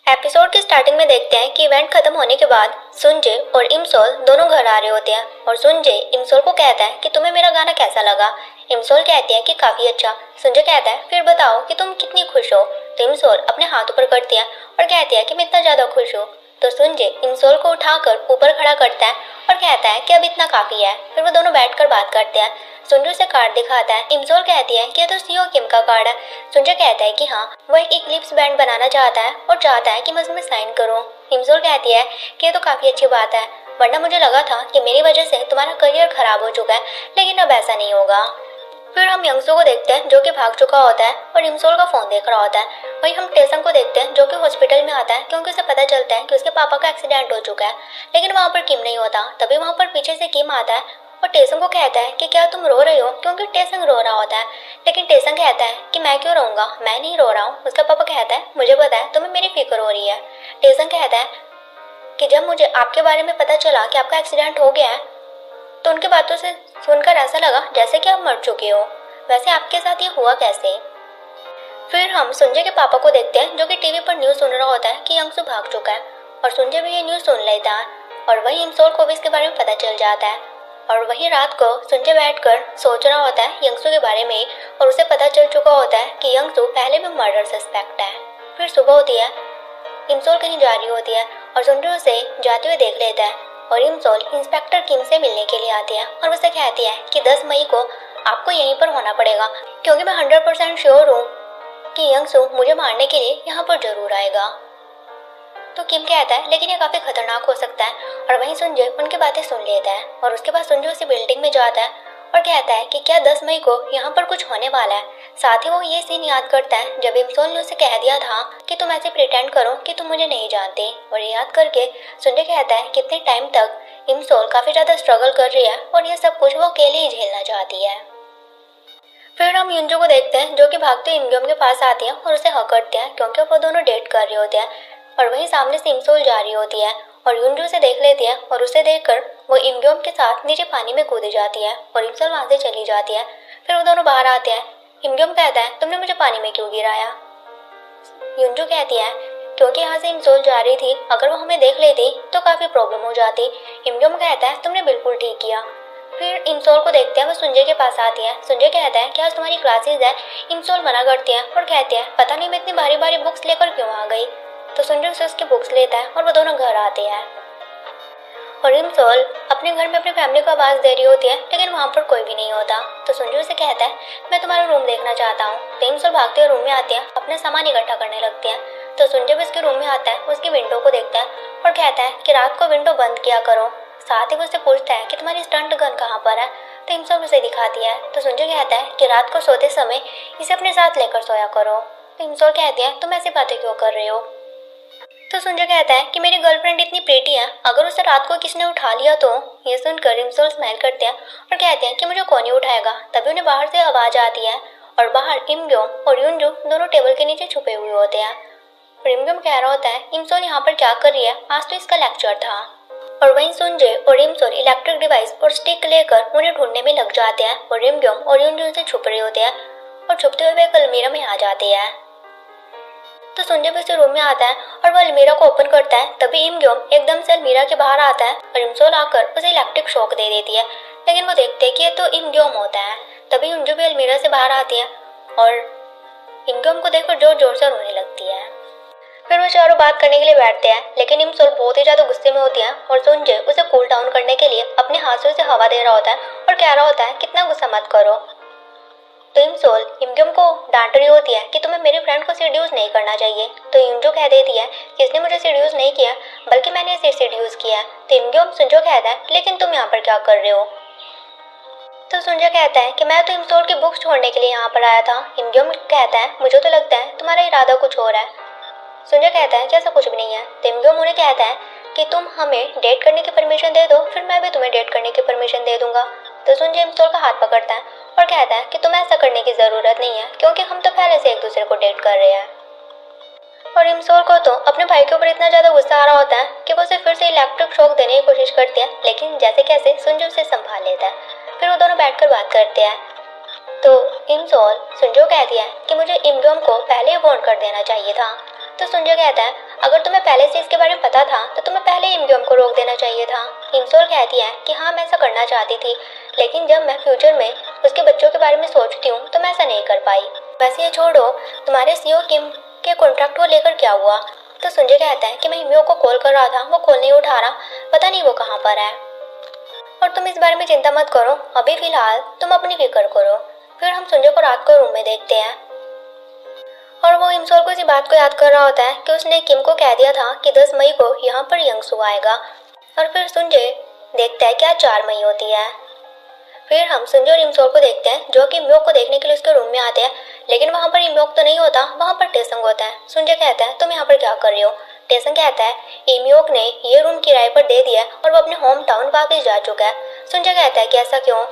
Episode की starting में देखते हैं कि इवेंट खत्म होने के बाद सुनजे और इमसोल दोनों घर आ रहे होते हैं और सुनजे इमसोल को कहता है कि तुम्हें मेरा गाना कैसा लगा। इमसोल कहती है कि काफी अच्छा। सुनजे कहता है फिर बताओ कि तुम कितनी खुश हो। तो इमसोल अपने हाथ ऊपर करती है और कहती है कि मैं इतना ज्यादा खुश हूँ। तो सुनजे इमसोल को उठाकर ऊपर खड़ा करता है और कहता है कि अब इतना काफी है। फिर वो दोनों बैठकर बात करते हैं। सुंजू से कार्ड दिखाता है। इमसोल कहती है कि ये तो सीओ किम का कार्ड है। सुंजू कहता है कि हाँ, वो एक इक्लिप्स बैंड बनाना चाहता है और चाहता है कि मैं उसमें साइन करूँ। इमसोल कहती है कि ये तो काफी अच्छी बात है, वरना मुझे लगा था कि मेरी वजह से तुम्हारा करियर खराब हो चुका है, लेकिन अब ऐसा नहीं होगा। फिर हम यंगसू को देखते हैं जो कि भाग चुका होता है और इमसोल का फोन देख रहा होता है। वहीं हम टेसंग को देखते हैं जो कि हॉस्पिटल में आता है क्योंकि उसे पता चलता है कि उसके पापा का एक्सीडेंट हो चुका है, लेकिन वहाँ पर किम नहीं होता। तभी वहाँ पर पीछे से किम आता है और टेसंग को कहता है कि क्या तुम रो रही हो, क्योंकि टेसंग रो रहा होता है। लेकिन टेसंग कहता है कि मैं क्यों रोऊंगा, मैं नहीं रो रहा हूँ। उसका पापा कहता है मुझे पता है तुम्हें मेरी फिक्र हो रही है। टेसंग कहता है कि जब मुझे आपके बारे में पता चला कि आपका एक्सीडेंट हो गया है तो उनकी बातों से सुनकर ऐसा लगा जैसे कि आप मर चुके हो। वैसे आपके साथ ये हुआ कैसे? फिर हम सुंजे के पापा को देखते हैं जो कि टीवी पर न्यूज सुन रहा होता है कि यंगसू भाग चुका है और सुंजे भी ये न्यूज सुन लेता है और वही इमसोल को भी इसके बारे में पता चल जाता है। और वही रात को सुंजे बैठकर सोच रहा होता है यंगसू के बारे में और उसे पता चल चुका होता है कि यंगसू पहले भी मर्डर सस्पेक्ट है। फिर सुबह होती है, इमसोल कहीं जा रही होती है और सुंजे उसे जाते हुए देख लेता है और इमसोल इंस्पेक्टर किम से मिलने के लिए आती है और उसे कहती है कि 10 मई को आपको यहीं पर होना पड़ेगा क्योंकि मैं 100% श्योर हूँ कि यंगसू मुझे मारने के लिए यहाँ पर जरूर आएगा। तो किम कहता है लेकिन ये काफी खतरनाक हो सकता है और वहीं सुंजे उनकी बातें सुन लेता है और उसके बाद सुंजे उसी बिल्डिंग में जाता है और कहता है कि क्या 10 मई को यहाँ पर कुछ होने वाला है। साथ ही वो ये सीन याद करता है जब इमसोल ने उसे कह दिया था कि तुम ऐसे प्रिटेंड करो कि तुम मुझे नहीं जानते। और ये याद करके सुंजे कहता है कि इतने टाइम तक इमसोल काफी ज्यादा स्ट्रगल कर रही है और ये सब कुछ वो अकेले ही झेलना चाहती है। फिर हम युंजू को देखते हैं जो कि भागते इमग्योम के पास आती है और उसे हक करते हैं क्योंकि वो दोनों डेट कर रहे होते हैं और वहीं सामने से इमसोल जा रही होती है और युंजू से देख लेती है और उसे देखकर वो इमग्योम के साथ नीचे पानी में कूद जाती है और इमसोल वहां से चली जाती है। फिर वो दोनों बाहर आते हैं। इमग्योम कहता है तुमने मुझे पानी में क्यों गिराया। युंजू कहती है क्योंकि यहाँ से इमसोल जा रही थी, अगर वो हमें देख लेती तो काफी प्रॉब्लम हो जाती। इमग्योम कहता है तुमने बिल्कुल ठीक किया। फिर इमसोल को देखते हैं, वो सुंजे के पास आती है। सुंजे कहता है कि आज तुम्हारी क्लासेस है। इमसोल मना करती है और कहती है पता नहीं मैं इतनी भारी भारी बुक्स लेकर क्यों आ गई। तो सुंजे उसे उसकी बुक्स लेता है और वो दोनों घर आते हैं और इमसोल अपने घर में अपनी फैमिली को आवाज दे रही होती है लेकिन वहाँ पर कोई भी नहीं होता। तो सुंजे उसे कहता है मैं तुम्हारा रूम देखना चाहता हूँ। तो इमसोल भागते हुए रूम में आती है, अपने सामान इकट्ठा करने लगती है। तो सुंजे भी उसके रूम में आता है, उसकी विंडो को देखता है और कहता है कि रात को विंडो बंद किया करो। साथ ही वो उससे पूछता है कि तुम्हारी स्टंट गन कहाँ पर है। तो इमसोल उसे दिखाती है। तो सुंजे कहता है कि रात को सोते समय इसे अपने साथ लेकर सोया करो। तो इमसोल कहती है तुम ऐसी बातें क्यों कर रहे हो। तो सुंजे कहता है कि मेरी गर्लफ्रेंड इतनी प्रीटी है, अगर उसे रात को किसी ने उठा लिया तो। ये सुनकर इमसोल स्माइल करते हैं और कहते हैं कि मुझे कौन ही उठाएगा। तभी उन्हें बाहर से आवाज आती है और बाहर इमग्योम और युंजू दोनों टेबल के नीचे छुपे हुए होते हैं। और इमग्योम कह रहा होता है इमसोल यहाँ पर क्या कर रही है, आज तो इसका लेक्चर था। और वहीं सुंजे और इमसोल इलेक्ट्रिक डिवाइस और स्टिक लेकर उन्हें ढूंढने में लग जाते हैं और इमग्योम और युंजू से छुप रहे होते हैं और छुपते हुए वे एक अलमीरा में आ जाते हैं। तो सुंजे भी उसे रूम में आता है और वह अलमीरा को ओपन करता है। तभी इमग्योम एकदम से अलमीरा के बाहर आता है और इमसोल आकर उसे इलेक्ट्रिक शॉक दे देती है, लेकिन वो देखते हैं कि ये तो इमग्योम होता है। तभी युंजू भी अलमीरा से बाहर आती है और इमग्योम को देखकर जोर जोर से रोने लगती है। फिर वो चारों बात करने के लिए बैठते हैं, लेकिन इमसोल बहुत ही ज्यादा गुस्से में होती है और सुंजे उसे कूल डाउन करने के लिए अपने हाथों से हवा दे रहा होता है और कह रहा होता है कितना गुस्सा मत करो। तो इमसोल इमग्योम को डांट रही होती है कि तुम्हें मेरे फ्रेंड को सेड्यूस नहीं करना चाहिए। तो युंजू कह देती है कि इसने मुझे सेड्यूस नहीं किया, बल्कि मैंने इसे सेड्यूस किया। तो इमग्योम सुंजो कहता है लेकिन तुम यहाँ पर क्या कर रहे हो। तो सुंजो कहता है कि मैं तो इमसोल की बुक्स छोड़ने के लिए यहाँ पर आया था। इमग्योम कहता है मुझे तो लगता है तुम्हारा इरादा कुछ और है। सुंजय कहता है कि ऐसा कुछ भी नहीं है। तो इमग्योम उन्हें कहता है कि तुम हमें डेट करने की परमिशन दे दो, फिर मैं भी तुम्हें डेट करने की परमिशन दे दूंगा। तो सुंजय इमसोल का हाथ पकड़ता है और कहता है कि तुम्हें ऐसा करने की जरूरत नहीं है क्योंकि हम तो पहले से एक दूसरे को डेट कर रहे हैं। और इमसोल को तो अपने भाई के ऊपर इतना ज्यादा गुस्सा आ रहा होता है कि वो उसे फिर से इलेक्ट्रिक शॉक देने की कोशिश करती है, लेकिन जैसे कैसे सुंजय उसे संभाल लेता है। फिर वो दोनों बैठकर बात करते हैं। तो इमसोल सुंजो कहती है कि मुझे इमग्योम को पहले ही वार्न कर देना चाहिए था। तो सुंजय कहता है अगर तुम्हें पहले से इसके बारे में पता था तो तुम्हें पहले इमग्योम को रोक देना चाहिए था। इमसोल कहती है कि हाँ मैं ऐसा करना चाहती थी, लेकिन जब मैं फ्यूचर में उसके बच्चों के बारे में सोचती हूँ तो मैं ऐसा नहीं कर पाई। वैसे ये छोड़ो, तुम्हारे सीईओ किम के कॉन्ट्रैक्ट को लेकर क्या हुआ? तो संजय कहता है कि मैं इमयो को कॉल कर रहा था, वो कॉल नहीं उठा रहा, पता नहीं वो कहाँ पर है। और तुम इस बारे में चिंता मत करो, अभी फिलहाल तुम अपनी फिक्र करो। फिर हम संजय को रात को रूम में देखते हैं और वो इमसोल को इसी बात को याद कर रहा होता है कि उसने किम को कह दिया था कि 10 मई को यहाँ पर यंगसू आएगा। और फिर संजय देखता है कि आज 4 मई होती है। फिर हम संजय और इमसोल को देखते हैं जो कि इमयोक को देखने के लिए उसके रूम में आते हैं, लेकिन वहाँ पर इमयोक तो नहीं होता, वहाँ पर टेसंग होता है। संजय कहता है तुम यहाँ पर क्या कर रही हो? टेसंग कहता है इमयोक ने ये रूम किराए पर दे दिया और वो अपने होम टाउन वापस जा चुका है। संजय कहता है कि ऐसा क्यों?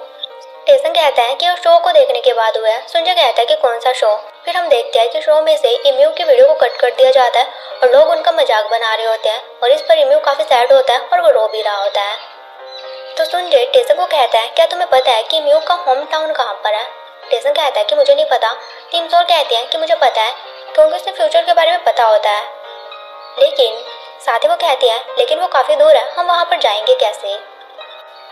टेसन कहता है कि वो शो को देखने के बाद हुआ है। संजय कहता है कि कौन सा शो? फिर हम देखते हैं कि शो में से इमयू की वीडियो को कट कर दिया जाता है और लोग उनका मजाक बना रहे होते हैं और इस पर इमयू काफी सैड होता है और वो रो भी रहा होता है। तो संजय टेसन को कहता है क्या तुम्हें पता है कि इमयू का होम टाउन कहाँ पर है? टेसन कहता है कि मुझे नहीं पता। इमसोल कहती है कि मुझे पता है क्योंकि उसे फ्यूचर के बारे में पता होता है, लेकिन साथ ही वो कहती है लेकिन वो काफी दूर है, हम वहाँ पर जाएंगे कैसे?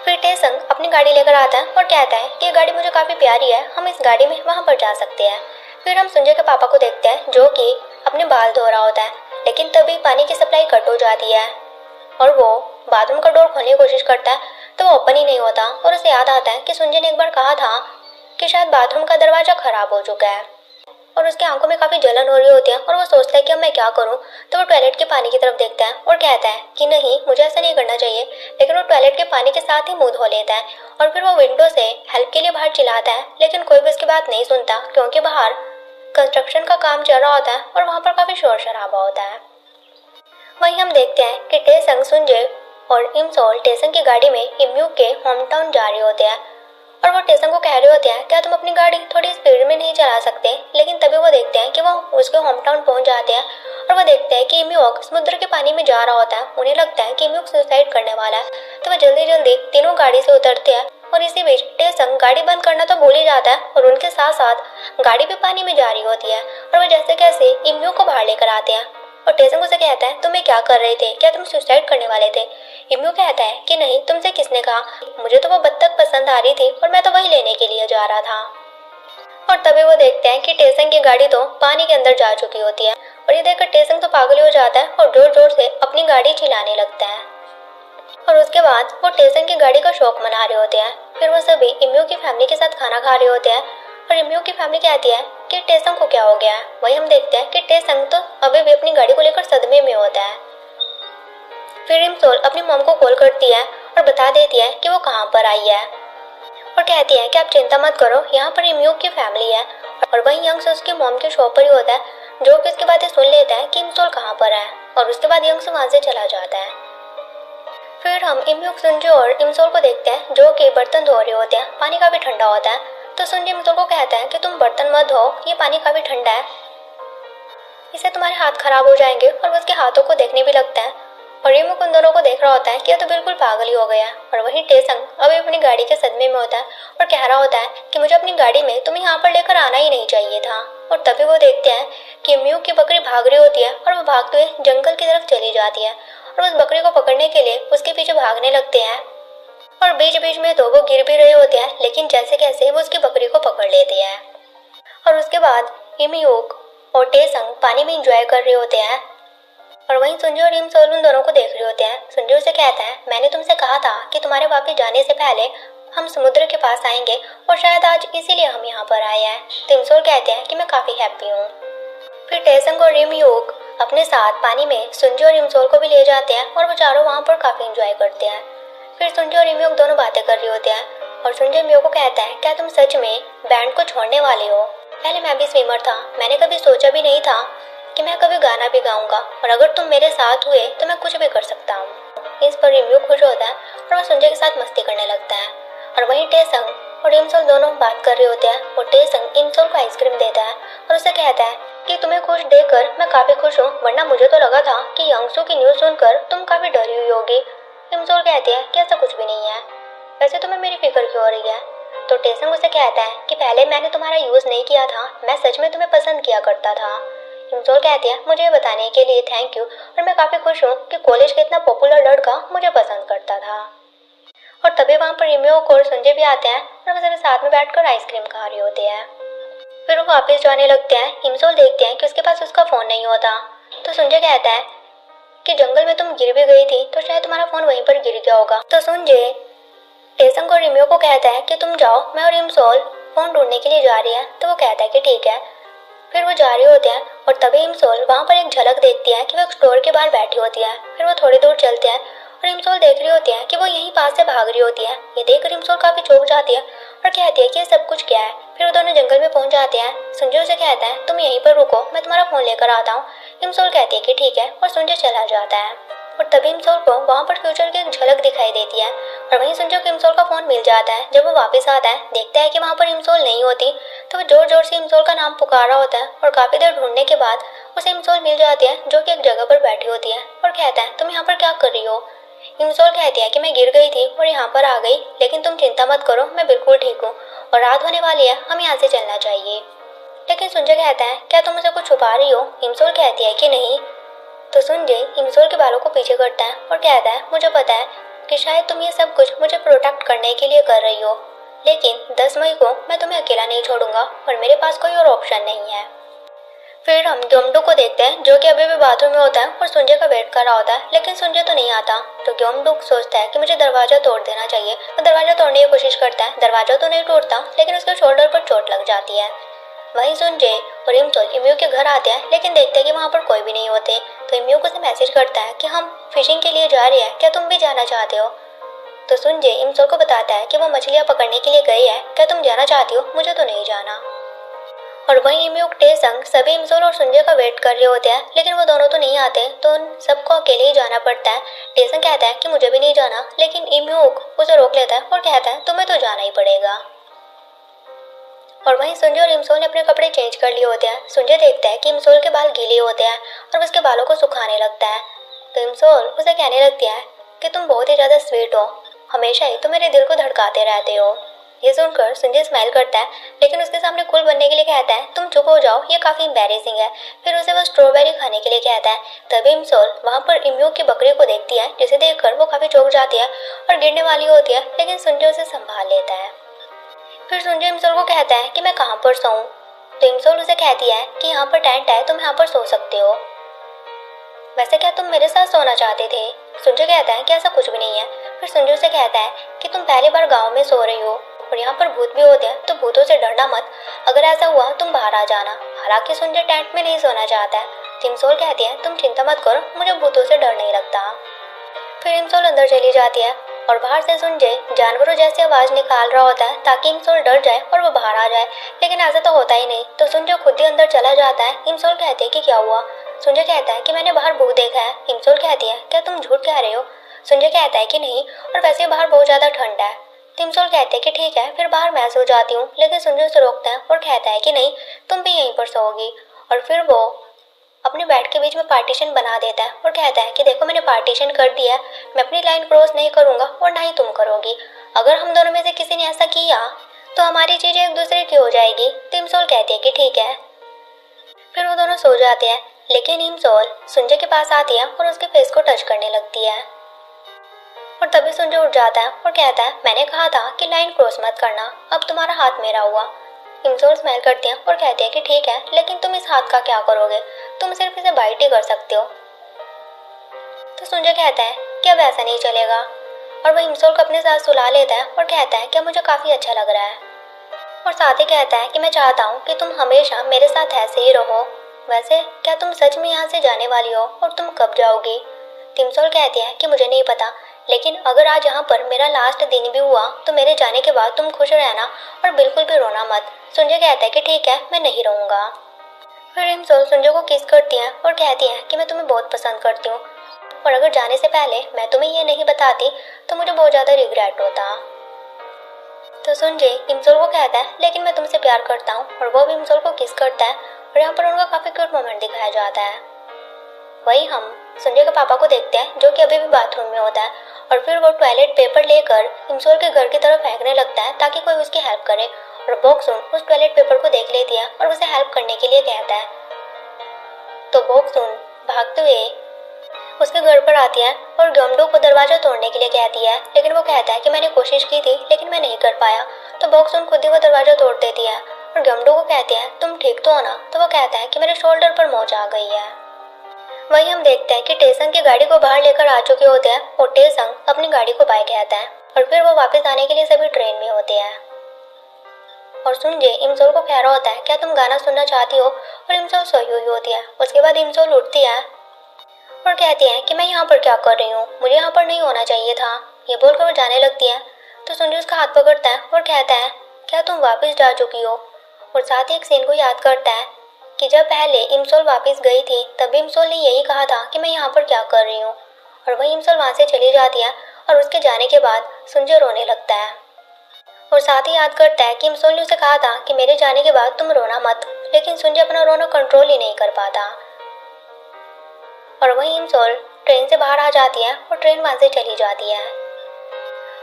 फिर टेसंग अपनी गाड़ी लेकर आता है और कहता है कि ये गाड़ी मुझे काफी प्यारी है, हम इस गाड़ी में वहाँ पर जा सकते हैं। फिर हम संजय के पापा को देखते हैं जो कि अपने बाल धो रहा होता है, लेकिन तभी पानी की सप्लाई कट हो जाती है और वो बाथरूम का डोर खोलने की कोशिश करता है तो वो ओपन ही नहीं होता और उसे याद आता है कि संजय ने एक बार कहा था कि शायद बाथरूम का दरवाजा खराब हो चुका है और उसकी आंखों में काफी जलन हो रही होती है और वो सोचता है कि अब मैं क्या करूं। तो वो टॉयलेट के पानी की तरफ देखता है और कहता है कि नहीं मुझे ऐसा नहीं करना चाहिए, लेकिन वो टॉयलेट के पानी के साथ ही मुंह धो लेता है और फिर वो विंडो से हेल्प के लिए बाहर चिल्लाता है, लेकिन कोई भी उसकी बात नहीं सुनता क्योंकि बाहर कंस्ट्रक्शन का काम चल रहा होता है और वहाँ पर काफी शोर शराबा होता है। वहीं हम देखते हैं कि टेसंग, संजय और इमसोल टेसंग की गाड़ी में इमयू के होम टाउन जा रहे होते हैं और वो टेसंग को कह रहे होते हैं क्या तुम अपनी गाड़ी थोड़ी स्पीड में नहीं चला सकते? लेकिन तभी वो देखते हैं कि वो उसके होम टाउन पहुंच जाते हैं और वो देखते हैं कि इमयूक समुद्र के पानी में जा रहा होता है। उन्हें लगता है कि इमयूक सुसाइड करने वाला है, तो वो जल्दी जल्दी तीनों गाड़ी से उतरते हैं और इसी बीच टेसंग गाड़ी बंद करना तो भूल ही जाता है और उनके साथ साथ गाड़ी भी पानी में जा रही होती है और वो जैसे कैसे इमयूक को बाहर लेकर आते हैं और टेसंग उसे कहता है तुम क्या कर रहे थे, क्या तुम सुसाइड करने वाले थे? इमयू कहता है कि नहीं, तुमसे किसने कहा? मुझे तो वो बत्तख पसंद आ रही थी और मैं तो वही लेने के लिए जा रहा था। और तभी वो देखते हैं कि टेसंग की गाड़ी तो पानी के अंदर जा चुकी होती है और ये देखकर टेसंग तो पागल हो जाता है और जोर जोर से अपनी गाड़ी चिल्लाने लगता है और उसके बाद वो टेसंग की गाड़ी का शौक मना रहे होते हैं। फिर वो सभी इमयू की फैमिली के साथ खाना खा रहे होते हैं और इमयू की फैमिली कहती है कि टेसंग को क्या हो गया है। वही हम देखते हैं कि टेसंग तो अभी भी अपनी गाड़ी को लेकर सदमे में होता है। फिर इमसोल अपनी मॉम को कॉल करती है और बता देती है कि वो कहाँ पर आई है और कहती है कि आप चिंता मत करो, यहाँ पर इमयू की फैमिली है। और वहीं यंग्स उसकी मॉम के शॉप पर ही होता है जो कि उसकी बातें सुन लेता है कि इमसोल कहाँ पर है और उसके बाद यंग्स वहाँ से चला जाता है। फिर हम इमयूक, संजय और इमसोल को देखते हैं जो कि बर्तन धो रहे होते हैं। पानी काफी ठंडा होता है तो संजय इमसोल को कहता है कि तुम बर्तन मत धो, ये पानी काफी ठंडा है, इससे तुम्हारे हाथ खराब हो जाएंगे। और वो उसके हाथों को देखने भी लगता है और इमयूक उन दोनों को देख रहा होता है कि ये तो बिल्कुल पागल ही हो गया। और वहीं टेसंग अभी अपनी गाड़ी के सदमे में होता है और कह रहा होता है कि मुझे अपनी गाड़ी में तुम्हें यहाँ पर लेकर आना ही नहीं चाहिए था। और तभी वो देखते हैं कि इमयूक की बकरी भाग रही होती है और वो भागते हुए जंगल की तरफ चली जाती है और उस बकरी को पकड़ने के लिए उसके पीछे भागने लगते हैं और बीच बीच में तो वो गिर भी रहे होते हैं, लेकिन जैसे कैसे वो उसकी बकरी को पकड़ लेते हैं। और उसके बाद इमयूक और टेसंग पानी में एंजॉय कर रहे होते हैं और वहीं संजय और इमसोल उन दोनों को देख रहे होते हैं। संजय उसे कहता है मैंने तुमसे कहा था कि तुम्हारे वापस जाने से पहले हम समुद्र के पास आएंगे और शायद आज इसीलिए हम यहाँ पर आए हैं। तो इमसोल कहते हैं कि मैं काफी हैप्पी हूँ। फिर टेसंग और इमयूक अपने साथ पानी में संजय और इमसोल को भी ले जाते हैं और वो चारों वहाँ पर काफी एंजॉय करते हैं। फिर संजय और इमयूक दोनों बातें कर रहे होते हैं और संजय इमयूक को कहता है क्या तुम सच में बैंड को छोड़ने वाले हो? पहले मैं भी स्विमर था, मैंने कभी सोचा भी नहीं था कि मैं कभी गाना भी गाऊंगा और अगर तुम मेरे साथ हुए तो मैं कुछ भी कर सकता हूँ। इस पर इमयूक खुश होता है और वह संजय के साथ मस्ती करने लगता है। और वहीं टेसंग और इमसोल दोनों बात कर रहे होते हैं और टेसंग इमसोल को आइसक्रीम देता है और उसे कहता है कि तुम्हें खुश देखकर मैं काफी खुश हूँ, वरना मुझे तो लगा था कि यंगसू की न्यूज सुनकर तुम काफी डरी हुई होगी। इमसोल कहती है कि ऐसा कुछ भी नहीं है, वैसे तुम्हें मेरी फिक्र क्यों हो रही है? तो टेसंग उसे कहता है कि पहले मैंने तुम्हारा यूज नहीं किया था, मैं सच में तुम्हें पसंद किया करता था। इमसोल कहती है मुझे ये बताने के लिए थैंक यू और मैं काफ़ी खुश हूँ कि कॉलेज का इतना पॉपुलर लड़का मुझे पसंद करता था। और तभी वहाँ पर इम्योक और संजय भी आते हैं और वो सभी साथ में बैठकर आइसक्रीम खा रहे होते हैं। फिर वो वापस जाने लगते हैं। इमसोल देखते हैं कि उसके पास उसका फ़ोन नहीं होता, तो संजय कहता है कि जंगल में तुम गिर भी गई थी तो शायद तुम्हारा फ़ोन वहीं पर गिर गया होगा। तो संजय टेसंग और इम्यो को कहता है कि तुम जाओ, मैं और इमसोल फ़ोन ढूंढने के लिए जा रही है। तो वो कहता है कि ठीक है। फिर वो जा रहे होते हैं और तभी इमसोल वहाँ पर एक झलक देखती है कि वो एक स्टोर के बाहर बैठी होती है। फिर वो थोड़ी दूर चलते हैं और इमसोल देख रही होती है कि वो यहीं पास से भाग रही होती है। ये देखकर इमसोल काफ़ी चौंक जाती है और कहती है कि ये सब कुछ क्या है। फिर वो दोनों जंगल में पहुंच जाते हैं। संजय उसे कहता है तुम यहीं पर रुको, मैं तुम्हारा फ़ोन लेकर आता हूँ। इमसोल कहती है कि ठीक है और संजय चला जाता है। और तभी इमसोल को वहाँ पर फ्यूचर की एक झलक दिखाई देती है और वहीं संजय को इमसोल का फ़ोन मिल जाता है। जब वो वापस आता है देखता है कि वहाँ पर इमसोल नहीं होती, तो वो जोर जोर से इमसोल का नाम पुकार रहा होता है और काफ़ी देर ढूंढने के बाद उसे इमसोल मिल जाती है जो कि एक जगह पर बैठी होती है और कहता है तुम यहाँ पर क्या कर रही हो। इमसोल कहती है कि मैं गिर गई थी और यहाँ पर आ गई, लेकिन तुम चिंता मत करो, मैं बिल्कुल ठीक हूँ और रात होने वाली है, हम यहाँ से चलना चाहिए। लेकिन संजय कहता है क्या तुम मुझे कुछ छुपा रही हो। इमसोल कहती है कि नहीं। तो संजय इमसोल के बालों को पीछे करता है और कहता है मुझे पता है कि शायद तुम ये सब कुछ मुझे प्रोटेक्ट करने के लिए कर रही हो, लेकिन 10 मई को मैं तुम्हें अकेला नहीं छोड़ूंगा और मेरे पास कोई और ऑप्शन नहीं है। फिर हम ग्योमडू को देखते हैं जो कि अभी भी बाथरूम में होता है और संजय का वेट कर रहा होता है, लेकिन संजय तो नहीं आता। तो ग्योमडू सोचता है कि मुझे दरवाजा तोड़ देना चाहिए। वो दरवाजा तोड़ने की कोशिश करता है, दरवाजा तो नहीं टूटता लेकिन उसके शोल्डर पर चोट लग जाती है। वहीं संजय और इमसोल इम्यू के घर आते हैं लेकिन देखते हैं कि वहाँ पर कोई भी नहीं होते। तो इम्यू को उसे मैसेज करता है कि हम फिशिंग के लिए जा रहे हैं, क्या तुम भी जाना चाहते हो। तो संजय इमसोल को बताता है कि वो मछलियाँ पकड़ने के लिए गई है, क्या तुम जाना चाहती हो, मुझे तो नहीं जाना। और वहीं इम्यूक टेसंग सभी इमसोल और संजय का वेट कर रहे होते हैं, लेकिन वो दोनों तो नहीं आते, तो उन सबको अकेले ही जाना पड़ता है। टेसंग कहता है कि मुझे भी नहीं जाना, लेकिन इम्यूक उसे रोक लेता है और कहता है तुम्हें तो जाना ही पड़ेगा। और वहीं संजय और इमसोल ने अपने कपड़े चेंज कर लिए होते हैं। संजय देखता है कि इमसोल के बाल गीले होते हैं और उसके बालों को सुखाने लगता है। तो इमसोल उसे कहने लगती है कि तुम बहुत ही ज़्यादा स्वीट हो, हमेशा ही तुम मेरे दिल को धड़काते रहते हो। ये सुनकर संजय स्माइल करता है, लेकिन उसके सामने कूल बनने के लिए कहता है तुम चुप हो जाओ, ये काफ़ी एम्बैरेसिंग है। फिर उसे वो स्ट्रॉबेरी खाने के लिए कहता है। तभी इमसोल वहाँ पर इम्यू की बकरी को देखती है, जिसे देखकर वो काफ़ी चौंक जाती है और गिरने वाली होती है, लेकिन संजय उसे संभाल लेता है। फिर संजय इमसोल को कहता है कि मैं कहाँ पर सोऊं। तो इमसोल उसे कहती है कि यहाँ पर टेंट है, तुम यहाँ पर सो सकते हो। वैसे क्या तुम मेरे साथ सोना चाहते थे। संजय कहता है कि ऐसा कुछ भी नहीं है। फिर संजय उसे कहता है कि तुम पहली बार गांव में सो रही हो और यहाँ पर भूत भी होते हैं, तो भूतों से डरना मत, अगर ऐसा हुआ तुम बाहर आ जाना। हालांकि संजय टेंट में नहीं सोना चाहता है। तो इमसोल कहती है तुम चिंता मत करो, मुझे भूतों से डर नहीं लगता। फिर इमसोल अंदर चली जाती है और बाहर से संजय जानवरों जैसी आवाज़ निकाल रहा होता है ताकि इमसोल डर जाए और वो बाहर आ जाए, लेकिन ऐसा तो होता ही नहीं। तो संजय खुद ही अंदर चला जाता है। इमसोल कहते हैं कि क्या हुआ। संजय कहता है कि मैंने बाहर भूत देखा है। इमसोल कहती है क्या तुम झूठ कह रहे हो। संजय कहता है कि नहीं, और वैसे बाहर बहुत ज़्यादा ठंड है। तो इमसोल कहते हैं कि ठीक है, फिर बाहर मैं सो जाती हूँ, लेकिन संजय उसे रोकता है और कहता है कि नहीं, तुम भी यहीं पर सोओगी। और फिर वो अपने बेड के बीच में पार्टीशन बना देता है और कहता है कि देखो मैंने पार्टीशन कर दिया है, मैं अपनी लाइन क्रॉस नहीं करूँगा और ना ही तुम करोगी। अगर हम दोनों में से किसी ने ऐसा किया तो हमारी चीज़ें एक दूसरे की हो जाएगी। तो इमसोल कहती है कि ठीक है। फिर वो दोनों सो जाते हैं, लेकिन इमसोल संजय के पास आती है और उसके फेस को टच करने लगती है। और तभी संजय उठ जाता है और कहता है मैंने कहा था कि लाइन क्रॉस मत करना, अब तुम्हारा हाथ मेरा हुआ। इमसोल स्माइल करती है और कहती है कि ठीक है, लेकिन तुम इस हाथ का क्या करोगे, तुम सिर्फ इसे बाइट ही कर सकते हो। तो संजय कहता है कि अब ऐसा नहीं चलेगा और वह इमसोल को अपने साथ सुला लेता है और कहता है कि मुझे काफ़ी अच्छा लग रहा है। और साथ ही कहता है कि मैं चाहता हूँ कि तुम हमेशा मेरे साथ ऐसे ही रहो। वैसे क्या तुम सच में यहाँ से जाने वाली हो और तुम कब जाओगी। इमसोल कहती है कि मुझे नहीं पता, लेकिन अगर आज यहाँ पर मेरा लास्ट दिन भी हुआ तो मेरे जाने के बाद तुम खुश रहना और बिल्कुल भी रोना मत। संजय कहता है कि ठीक है, मैं नहीं रहूँगा। फिर इमसोल संजय को किस करती है और कहती है कि मैं तुम्हें बहुत पसंद करती हूँ और अगर जाने से पहले मैं तुम्हें ये नहीं बताती तो मुझे बहुत ज़्यादा रिग्रेट होता। तो संजय इमसोल को कहता है लेकिन मैं तुमसे प्यार करता हूँ, और वो भी इमसोल को किस करता है और यहाँ पर उनका काफ़ी क्यूट मोमेंट दिखाया जाता है। वही हम संजय के पापा को देखते हैं जो कि अभी भी बाथरूम में होता है, और फिर वो टॉयलेट पेपर लेकर इमसोल के घर की तरफ फेंकने लगता है ताकि कोई उसकी हेल्प करे, और बॉक्सुन उस टॉयलेट पेपर को देख लेती है और उसे हेल्प करने के लिए कहता है। तो बोक्सुन भागते हुए उसके घर पर आती है और गमडू को दरवाजा तोड़ने के लिए कहती है, लेकिन वो कहता है कि मैंने कोशिश की थी लेकिन मैं नहीं कर पाया। तो बोक्सुन खुद ही वो दरवाजा तोड़ देती है और गमडू को कहती है तुम ठीक तो हो ना। तो वो कहता है कि मेरे शोल्डर पर मोच आ गई है। वहीं हम देखते हैं कि टेसंग की गाड़ी को बाहर लेकर आ चुके होते हैं और टेसंग अपनी गाड़ी को बाय कहता है और फिर वो वापस आने के लिए सभी ट्रेन में होते हैं। और सुनजे इमसोल को कह रहा होता है क्या तुम गाना सुनना चाहती हो, और इमसोल सोई हुई होती है। उसके बाद इमसोल उठती है और कहती है कि मैं यहाँ पर क्या कर रही हूँ, मुझे यहाँ पर नहीं होना चाहिए था। ये बोलकर वो जाने लगती है तो सुनजे उसका हाथ पकड़ता है और कहता है क्या तुम वापस जा चुकी हो। और साथ ही एक सीन को याद करता है कि जब पहले इमसोल वापस गई थी तब इमसोल ने यही कहा था कि मैं यहाँ पर क्या कर रही हूँ। और वही इमसोल वहाँ से चली जाती है और उसके जाने के बाद सुनजे रोने लगता है और साथ ही याद करता है कि इमसोल ने उसे कहा था कि मेरे जाने के बाद तुम रोना मत, लेकिन सुनजे अपना रोना कंट्रोल ही नहीं कर पाता। और वहीं इमसोल ट्रेन से बाहर आ जाती है और ट्रेन वहाँ से चली जाती है।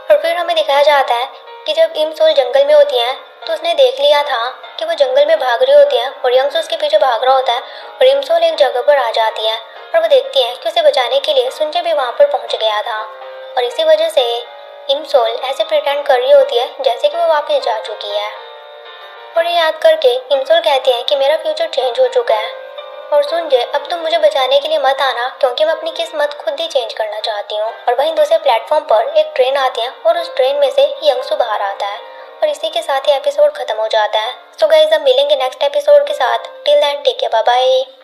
और फिर हमें दिखाया जाता है कि जब इमसोल जंगल में होती है तो उसने देख लिया था कि वो जंगल में भाग रही होती है और यंगसो उसके पीछे भाग रहा होता है और इमसोल एक जगह पर आ जाती है और वो देखती है कि उसे बचाने के लिए सुनजे भी वहाँ पर पहुँच गया था। और इसी वजह से इमसोल ऐसे प्रिटेंड कर रही होती है जैसे कि वो वापस जा चुकी है। और ये याद करके इमसोल कहती है कि मेरा फ्यूचर चेंज हो चुका है और सुनजे अब तुम मुझे बचाने के लिए मत आना, क्योंकि मैं अपनी किस्मत खुद ही चेंज करना चाहती हूँ। और वहीं दूसरे प्लेटफॉर्म पर एक ट्रेन आती है और उस ट्रेन में से यंगसू बाहर आता है और इसी के साथ ही एपिसोड खत्म हो जाता है। सो गाइस अब मिलेंगे नेक्स्ट एपिसोड के साथ। Till then take care, bye bye.